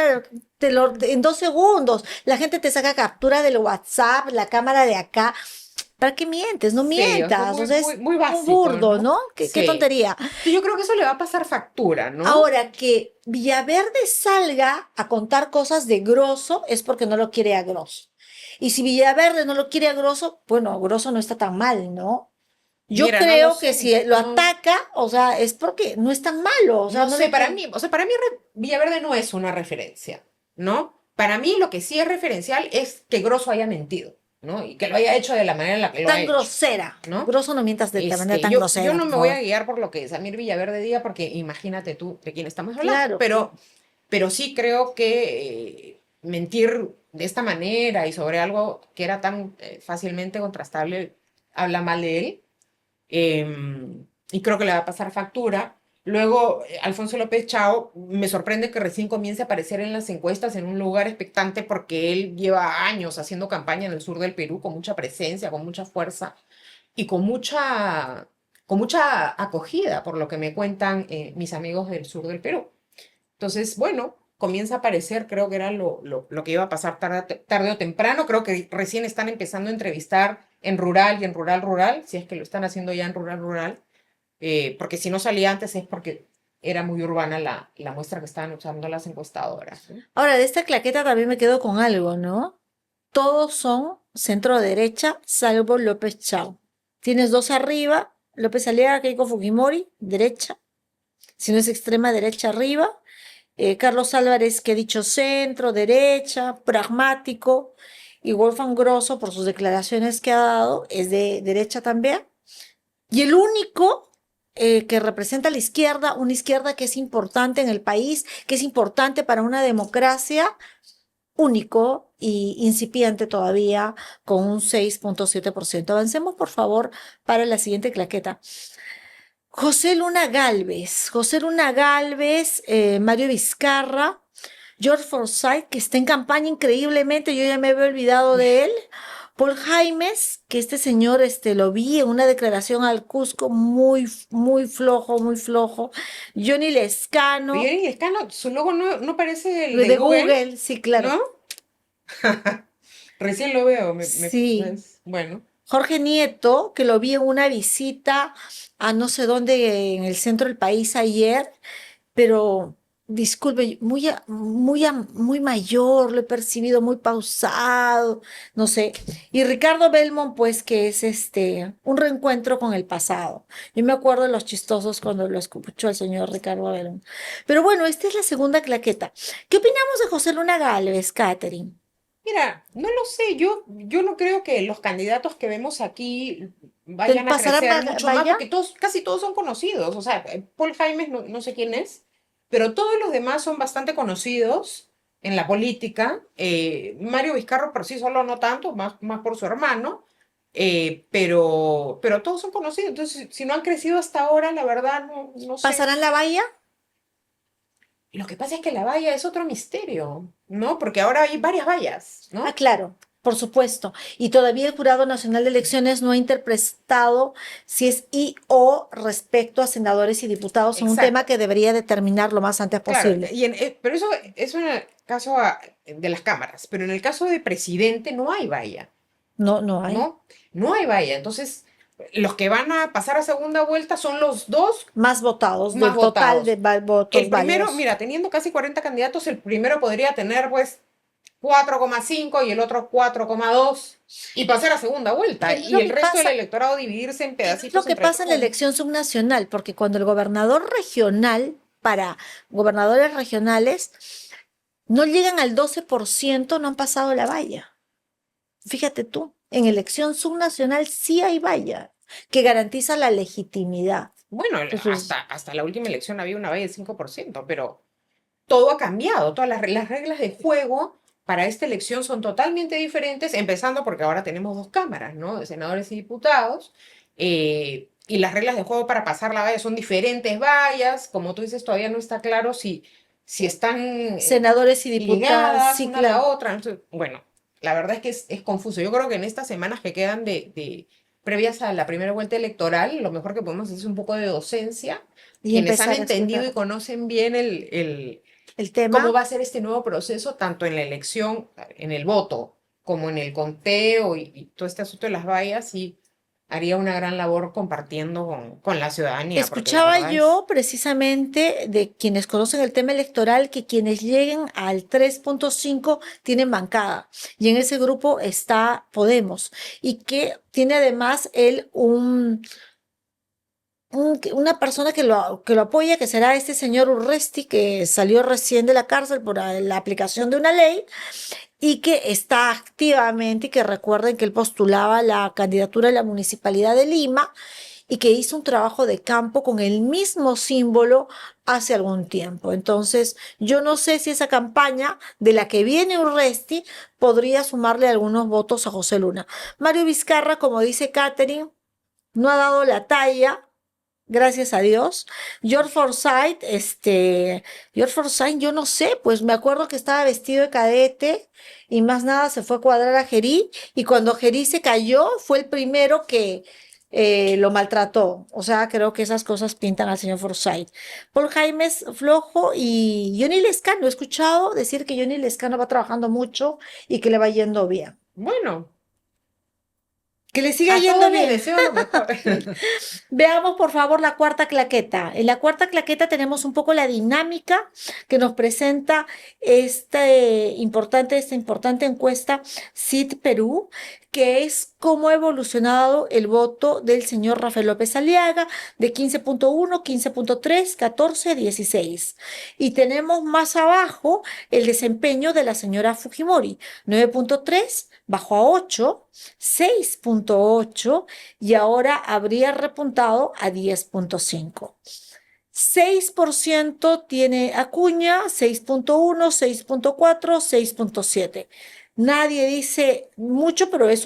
en 2 segundos. La gente te saca captura del WhatsApp, la cámara de acá. ¿Para qué mientes? No sí, o sea, mientas. O muy, sea, muy, es muy un básico, burdo, ¿no? ¿no? Qué Sí. tontería. Entonces, yo creo que eso le va a pasar factura, ¿no? Ahora que Villaverde salga a contar cosas de Grosso es porque no lo quiere a Grosso. Y si Villaverde no lo quiere a Grosso, bueno, Grosso no está tan mal, ¿no? Yo Mira, no lo creo que sé, si lo no, ataca, o sea, es porque no es tan malo, o sea, no no sé, le... para mí, o sea, para mí Villaverde no es una referencia, ¿no? Para mí lo que sí es referencial es que Grosso haya mentido, ¿no? Y que lo haya hecho de la manera en la que lo ha Tan hecho, grosera. ¿no? Grosso no mientas de manera tan Yo grosera, no por me voy a favor. guiar por lo que Samir Villaverde diga, porque imagínate tú de quién estamos hablando, Claro, pero sí creo que mentir de esta manera y sobre algo que era tan fácilmente contrastable habla mal de él. Y creo que le va a pasar factura. Luego, Alfonso López Chao, me sorprende que recién comience a aparecer en las encuestas en un lugar expectante, porque él lleva años haciendo campaña en el sur del Perú con mucha presencia, con mucha fuerza y con mucha acogida, por lo que me cuentan mis amigos del sur del Perú. Entonces, bueno, comienza a aparecer, creo que era lo que iba a pasar tarde o temprano. Creo que recién están empezando a entrevistar en rural y en rural rural, si es que lo están haciendo ya en rural rural, porque si no salía antes es porque era muy urbana la muestra que estaban usando las encuestadoras, ¿no? ahora de esta claqueta también me quedo con algo, ¿no? Todos son centro derecha, salvo López Chao. Tienes dos arriba, López Aliaga, Keiko Fujimori, derecha, si no es extrema derecha arriba. Carlos Álvarez, que he dicho centro, derecha, pragmático, y Wolfgang Grosso, por sus declaraciones que ha dado, es de derecha también. Y el único que representa a la izquierda, una izquierda que es importante en el país, que es importante para una democracia, único y incipiente todavía, con un 6,7%. Avancemos, por favor, para la siguiente claqueta. José Luna Galvez, Mario Vizcarra, George Forsyth, que está en campaña increíblemente, yo ya me había olvidado de él. Paul Jaimes, que este señor lo vi en una declaración al Cusco muy, muy flojo, muy flojo. Johnny Pero Lescano, Yuri Lescano, su logo no parece el de de Google, Google, sí, claro. ¿no? Recién lo veo, Sí. bueno. Jorge Nieto, que lo vi en una visita a no sé dónde en el centro del país ayer, pero disculpe, muy mayor, lo he percibido muy pausado, no sé. Y Ricardo Belmont, pues que es un reencuentro con el pasado. Yo me acuerdo de los chistosos cuando lo escuchó el señor Ricardo Belmont. Pero bueno, esta es la segunda claqueta. ¿Qué opinamos de José Luna Gálvez, Catherine? Mira, no lo sé, yo no creo que los candidatos que vemos aquí vayan a ¿Pasará crecer mucho más, vaya? porque casi todos son conocidos. O sea, Paul Jaimes no sé quién es, pero todos los demás son bastante conocidos en la política. Mario Vizcarro por sí solo no tanto, más por su hermano. pero todos son conocidos. Entonces, si no han crecido hasta ahora, la verdad, no sé. ¿Pasarán la valla? Lo que pasa es que la valla es otro misterio, ¿no? Porque ahora hay varias vallas, ¿no? Ah, claro, por supuesto. Y todavía el Jurado Nacional de Elecciones no ha interpretado si es y o respecto a senadores y diputados en un Exacto. tema que debería determinar lo más antes Claro, posible. pero eso en el caso de las cámaras, pero en el caso de presidente no hay valla, No, no hay. ¿no? No hay valla. Entonces, los que van a pasar a segunda vuelta son los dos Más votados más del total votados. de votos El primero, válidos. mira, teniendo casi 40 candidatos, el primero podría tener pues 4,5 y el otro 4,2 y pasar a segunda vuelta. ¿Qué es Y lo el que resto del pasa? electorado dividirse en ¿Qué es lo pedacitos que entre pasa en la todos. elección subnacional? Porque cuando el gobernador regional, para gobernadores regionales, no llegan al 12%, no han pasado la valla. Fíjate tú, en elección subnacional sí hay valla que garantiza la legitimidad. Bueno, Entonces, hasta la última elección había una valla del 5%, pero todo ha cambiado. Todas las reglas de juego para esta elección son totalmente diferentes, empezando porque ahora tenemos dos cámaras, ¿no? De senadores y diputados. Y las reglas de juego para pasar la valla son diferentes vallas. Como tú dices, todavía no está claro si están senadores y diputados, ligadas sí, una a la claro. otra. Entonces, bueno, la verdad es que es confuso. Yo creo que en estas semanas que quedan previas a la primera vuelta electoral, lo mejor que podemos hacer es un poco de docencia. Y Quienes han empezar a entendido y explicar conocen bien el cómo tema. va a ser este nuevo proceso, tanto en la elección, en el voto, como en el conteo y todo este asunto de las vallas, y haría una gran labor compartiendo con la ciudadanía, porque la Escuchaba verdad es, yo precisamente de quienes conocen el tema electoral que quienes lleguen al 3.5 tienen bancada y en ese grupo está Podemos y que tiene además él una persona que lo apoya, que será este señor Urresti, que salió recién de la cárcel por la aplicación de una ley y que está activamente, y que recuerden que él postulaba la candidatura a la Municipalidad de Lima y que hizo un trabajo de campo con el mismo símbolo hace algún tiempo. Entonces, yo no sé si esa campaña de la que viene Urresti podría sumarle algunos votos a José Luna. Mario Vizcarra, como dice Catherine, no ha dado la talla. Gracias a Dios. George Forsyth, yo no sé, pues me acuerdo que estaba vestido de cadete y más nada se fue a cuadrar a Gerí y cuando Gerí se cayó fue el primero que lo maltrató. O sea, creo que esas cosas pintan al señor Forsyth. Paul Jaimes flojo y Johnny Lescano. He escuchado decir que Johnny Lescano va trabajando mucho y que le va yendo bien. bueno, Que le siga a yendo todos les bien. deseo lo mejor. Veamos, por favor, la cuarta claqueta. En la cuarta claqueta tenemos un poco la dinámica que nos presenta esta importante encuesta CID Perú, que es cómo ha evolucionado el voto del señor Rafael López Aliaga de 15.1, 15.3, 14, 16. Y tenemos más abajo el desempeño de la señora Fujimori, 9.3, bajó a 8, 6.8 y ahora habría repuntado a 10.5. 6% tiene Acuña, 6.1, 6.4, 6.7. Nadie dice mucho, pero es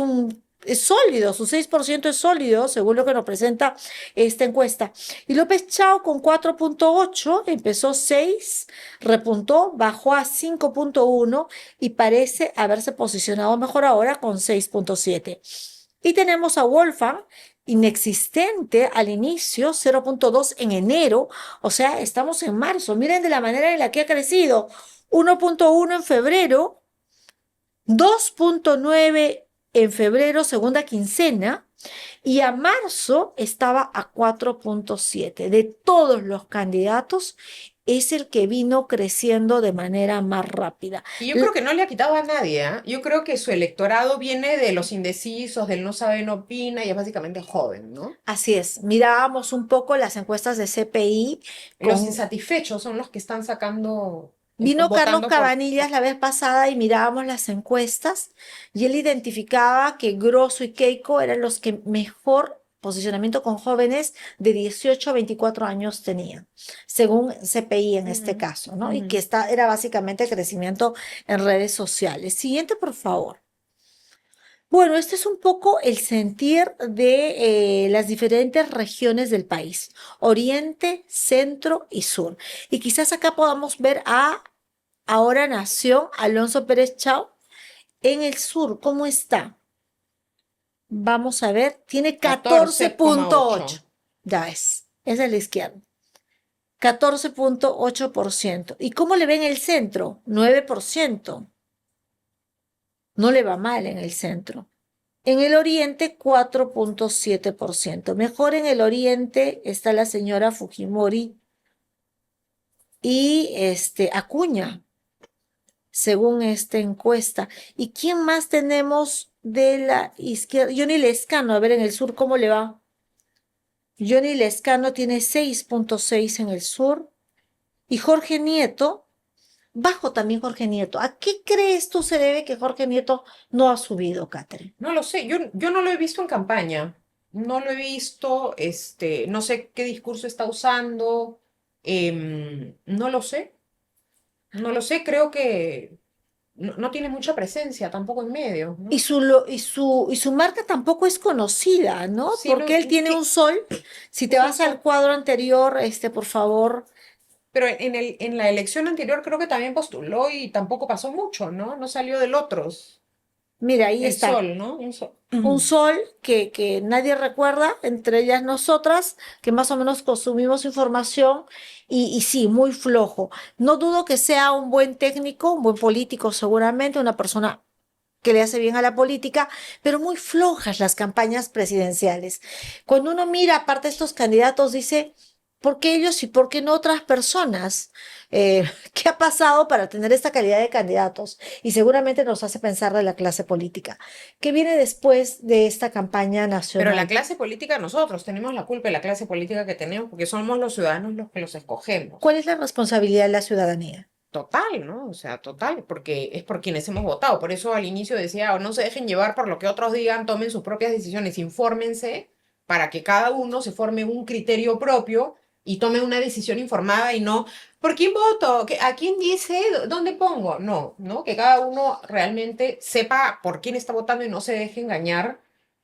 sólido, su 6% es sólido, según lo que nos presenta esta encuesta. Y López Chao con 4.8, empezó 6, repuntó, bajó a 5.1 y parece haberse posicionado mejor ahora con 6.7. Y tenemos a Wolfgang, inexistente al inicio, 0.2 en enero, o sea, estamos en marzo. Miren de la manera en la que ha crecido. 1.1 en febrero, 2.9 en febrero, segunda quincena, y a marzo estaba a 4.7. De todos los candidatos, es el que vino creciendo de manera más rápida. Y yo creo que no le ha quitado a nadie, ¿ah? Yo creo que su electorado viene de los indecisos, del no sabe, no opina, y es básicamente joven, ¿no? Así es, mirábamos un poco las encuestas de CPI Los con... insatisfechos son los que están sacando, Vino Carlos votando por... Cabanillas la vez pasada y mirábamos las encuestas y él identificaba que Grosso y Keiko eran los que mejor posicionamiento con jóvenes de 18 a 24 años tenían, según CPI en este Ujú, caso, ¿no? Y ujú. que era básicamente crecimiento en redes sociales. Siguiente, por favor. Bueno, este es un poco el sentir de las diferentes regiones del país, oriente, centro y sur. Y quizás acá podamos ver a Ahora Nación, Alonso Pérez Chao, en el sur. ¿Cómo está? Vamos a ver, tiene 14,8. 14,8. Ya esa es la izquierda. 14,8%. ¿Y cómo le ve en el centro? 9%. No le va mal en el centro. En el oriente, 4,7%. Mejor en el oriente está la señora Fujimori y Acuña, según esta encuesta. ¿Y quién más tenemos de la izquierda? Johnny Lescano, a ver en el sur cómo le va. Johnny Lescano tiene 6,6 en el sur. Y Jorge Nieto, bajo también Jorge Nieto. ¿A qué crees tú se debe que Jorge Nieto no ha subido, Catherine? No lo sé, yo no lo he visto en campaña, no lo he visto, no sé qué discurso está usando, no lo sé, no lo sé, creo que no tiene mucha presencia tampoco en medios, Y ¿no? su marca tampoco es conocida, ¿no? Sí, Porque él tiene un sol. Si te es un vas al sol. cuadro anterior, por favor. Pero en la elección anterior creo que también postuló y tampoco pasó mucho, ¿no? No salió del otros, Mira, ahí el está. sol, ¿no? Un sol. Un sol que nadie recuerda, entre ellas nosotras, que más o menos consumimos información, y sí, muy flojo. No dudo que sea un buen técnico, un buen político seguramente, una persona que le hace bien a la política, pero muy flojas las campañas presidenciales. Cuando uno mira aparte de estos candidatos, dice, ¿por qué ellos y por qué no otras personas? ¿Qué ha pasado para tener esta calidad de candidatos? Y seguramente nos hace pensar de la clase política. ¿Qué viene después de esta campaña Pero la nacional? clase política, nosotros tenemos la culpa de la clase política que tenemos porque somos los ciudadanos los que los ¿Cuál escogemos. es la responsabilidad de la ciudadanía? Total, ¿no? O sea, total, porque es por quienes hemos votado. Por eso al inicio decía, "Oh, no se dejen llevar por lo que otros digan, tomen sus propias decisiones, infórmense para que cada uno se forme un criterio propio y tome una decisión informada y no, ¿por quién voto? ¿A quién dice? ¿Dónde pongo? No, ¿no? Que cada uno realmente sepa por quién está votando y no se deje engañar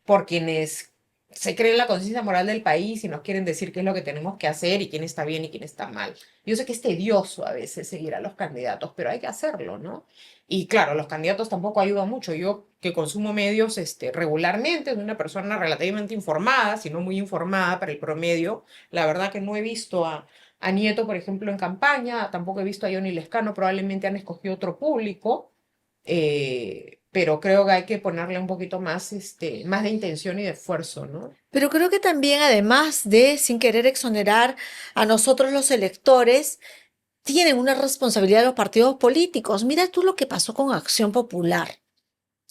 por quienes se creen la conciencia moral del país y nos quieren decir qué es lo que tenemos que hacer y quién está bien y quién está mal. Yo sé que es tedioso a veces seguir a los candidatos, pero hay que hacerlo, ¿no? Y claro, los candidatos tampoco ayudan mucho. Yo que consumo medios regularmente, soy una persona relativamente informada, si no muy informada para el promedio, la verdad que no he visto a Nieto, por ejemplo, en campaña, tampoco he visto a Johnny Lescano, probablemente han escogido otro público, pero creo que hay que ponerle un poquito más, más de intención y de esfuerzo, ¿no? Pero creo que también, además de, sin querer exonerar a nosotros los electores, tienen una responsabilidad los partidos políticos. Mira tú lo que pasó con Acción Popular.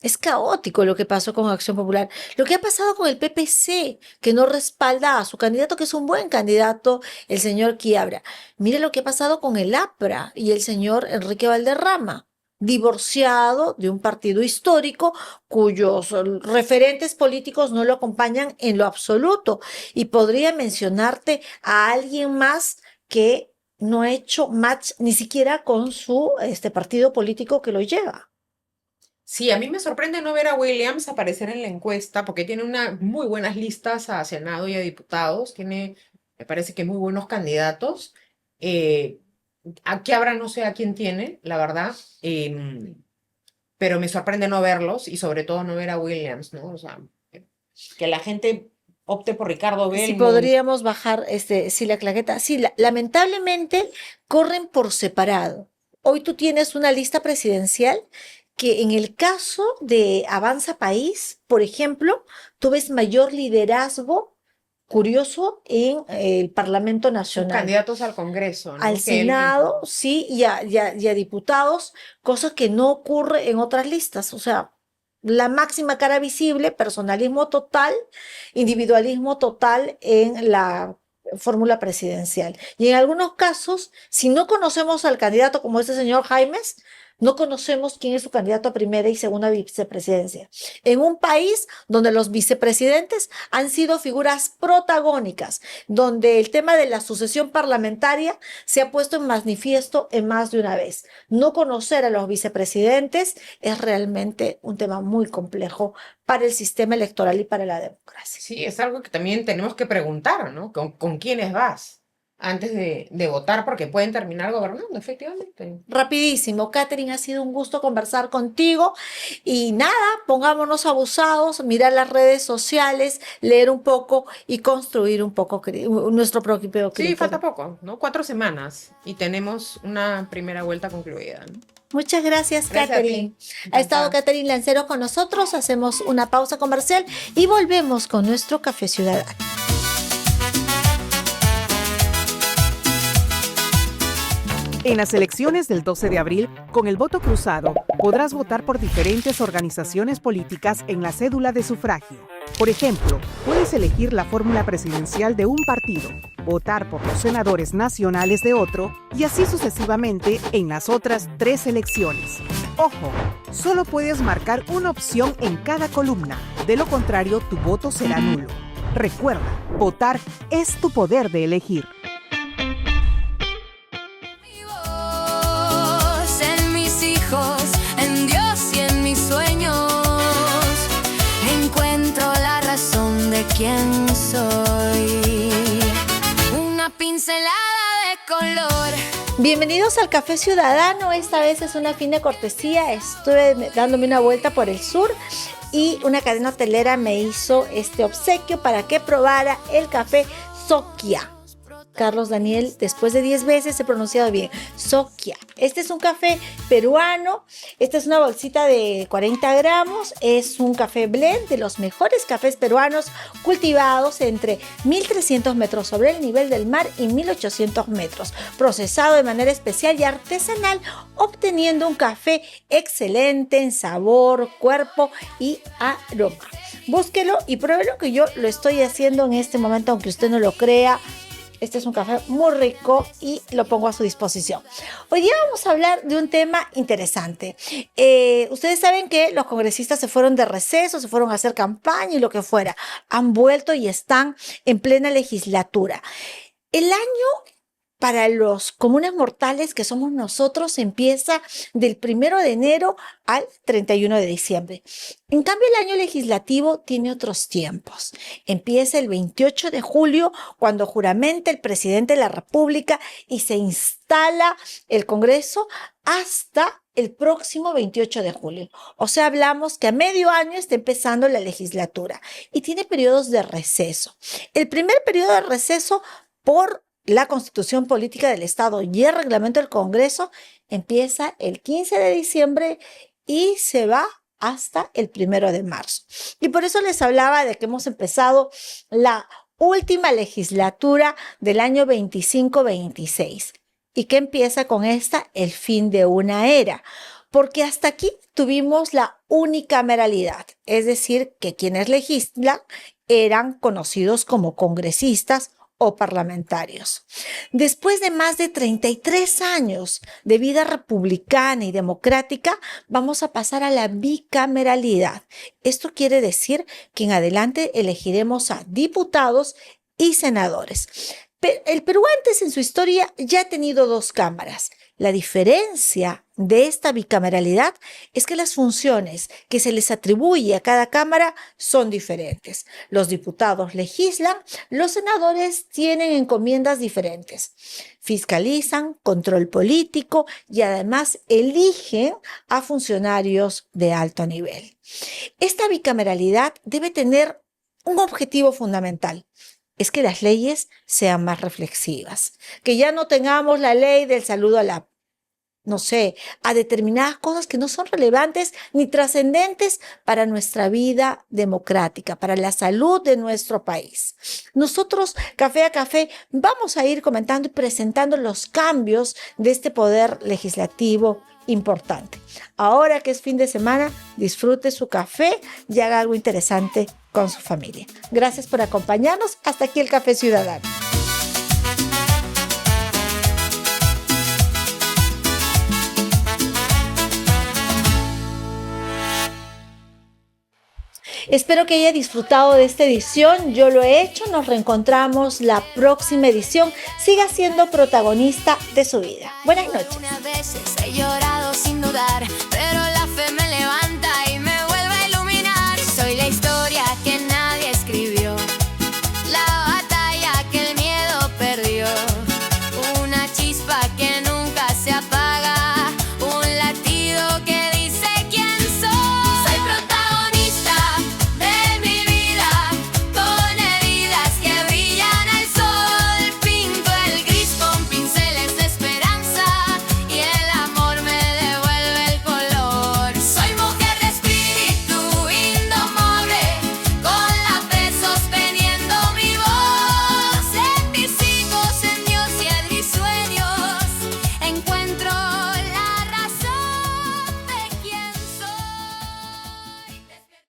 Es caótico lo que pasó con Acción Popular. Lo que ha pasado con el PPC, que no respalda a su candidato, que es un buen candidato, el señor Quiabra. Mire lo que ha pasado con el APRA y el señor Enrique Valderrama, divorciado de un partido histórico cuyos referentes políticos no lo acompañan en lo absoluto. Y podría mencionarte a alguien más que no ha hecho match ni siquiera con su partido político que lo lleva. Sí, a mí me sorprende no ver a Williams aparecer en la encuesta porque tiene unas muy buenas listas a Senado y a diputados, tiene, me parece que muy buenos candidatos. Eh, Aquí habrá no sé a quién tiene, la verdad, pero me sorprende no verlos y sobre todo no ver a Williams, ¿no? O sea, que la gente opte por Ricardo Si Belmont. podríamos bajar, sí, la claqueta. Sí, lamentablemente corren por separado. Hoy tú tienes una lista presidencial que en el caso de Avanza País, por ejemplo, tú ves mayor liderazgo curioso en el Parlamento Sus Nacional. candidatos al Congreso, Al ¿no? Que él Senado, mismo. sí, y a diputados, cosa que no ocurre en otras listas. O sea, la máxima cara visible, personalismo total, individualismo total en la fórmula presidencial. Y en algunos casos, si no conocemos al candidato como este señor Jaimes, No conocemos quién es su candidato a primera y segunda vicepresidencia. En un país donde los vicepresidentes han sido figuras protagónicas, donde el tema de la sucesión parlamentaria se ha puesto en manifiesto en más de una vez. No conocer a los vicepresidentes es realmente un tema muy complejo para el sistema electoral y para la democracia. Sí, es algo que también tenemos que preguntar, ¿no? ¿Con quiénes vas antes de votar? Porque pueden terminar gobernando, efectivamente. Rapidísimo, Catherine, ha sido un gusto conversar contigo y nada, pongámonos abusados, mirar las redes sociales, leer un poco y construir un poco nuestro propio criterio. Sí, falta poco, ¿no? 4 semanas y tenemos una primera vuelta concluida, ¿no? Muchas gracias, Gracias a Catherine. ti. Ha estado Encantada. Catherine Lancero con nosotros, hacemos una pausa comercial y volvemos con nuestro Café Ciudadano. En las elecciones del 12 de abril, con el voto cruzado, podrás votar por diferentes organizaciones políticas en la cédula de sufragio. Por ejemplo, puedes elegir la fórmula presidencial de un partido, votar por los senadores nacionales de otro y así sucesivamente en las otras 3 elecciones. Ojo, solo puedes marcar una opción en cada columna, de lo contrario tu voto será nulo. Recuerda, votar es tu poder de elegir. Mi voz en mis hijos, en Dios y en mis sueños. Encuentro la razón de quién soy. Una pincelada de color. Bienvenidos al Café Ciudadano, esta vez es una fina cortesía, estuve dándome una vuelta por el sur y una cadena hotelera me hizo este obsequio para que probara el café Sokia. Carlos Daniel, después de 10 veces he pronunciado bien, Sokia. Este es un café peruano, esta es una bolsita de 40 gramos, es un café blend de los mejores cafés peruanos cultivados entre 1300 metros sobre el nivel del mar y 1800 metros, procesado de manera especial y artesanal, obteniendo un café excelente en sabor, cuerpo y aroma. Búsquelo y pruébelo, que yo lo estoy haciendo en este momento, aunque usted no lo crea. Este es un café muy rico y lo pongo a su disposición. Hoy día vamos a hablar de un tema interesante. Ustedes saben que los congresistas se fueron de receso, se fueron a hacer campaña y lo que fuera. Han vuelto y están en plena legislatura. El año para los comunes mortales que somos nosotros empieza del 1 de enero al 31 de diciembre. En cambio, el año legislativo tiene otros tiempos. Empieza el 28 de julio, cuando juramenta el presidente de la República y se instala el Congreso hasta el próximo 28 de julio. O sea, hablamos que a medio año está empezando la legislatura y tiene periodos de receso. El primer periodo de receso por la Constitución Política del Estado y el reglamento del Congreso empieza el 15 de diciembre y se va hasta el 1 de marzo. Y por eso les hablaba de que hemos empezado la última legislatura del año 25-26 y que empieza con esta el fin de una era. Porque hasta aquí tuvimos la unicameralidad, es decir, que quienes legislan eran conocidos como congresistas o parlamentarios. Después de más de 33 años de vida republicana y democrática, vamos a pasar a la bicameralidad. Esto quiere decir que en adelante elegiremos a diputados y senadores. El Perú antes en su historia ya ha tenido 2 cámaras. La diferencia de esta bicameralidad es que las funciones que se les atribuye a cada cámara son diferentes. Los diputados legislan, los senadores tienen encomiendas diferentes. Fiscalizan, control político y además eligen a funcionarios de alto nivel. Esta bicameralidad debe tener un objetivo fundamental. Es que las leyes sean más reflexivas, que ya no tengamos la ley del saludo a determinadas cosas que no son relevantes ni trascendentes para nuestra vida democrática, para la salud de nuestro país. Nosotros, café a café, vamos a ir comentando y presentando los cambios de este poder legislativo importante. Ahora que es fin de semana, disfrute su café y haga algo interesante con su familia. Gracias por acompañarnos. Hasta aquí el Café Ciudadano. Espero que haya disfrutado de esta edición. Yo lo he hecho. Nos reencontramos la próxima edición. Siga siendo protagonista de su vida. Buenas noches. Algunas veces he llorado sin dudar, pero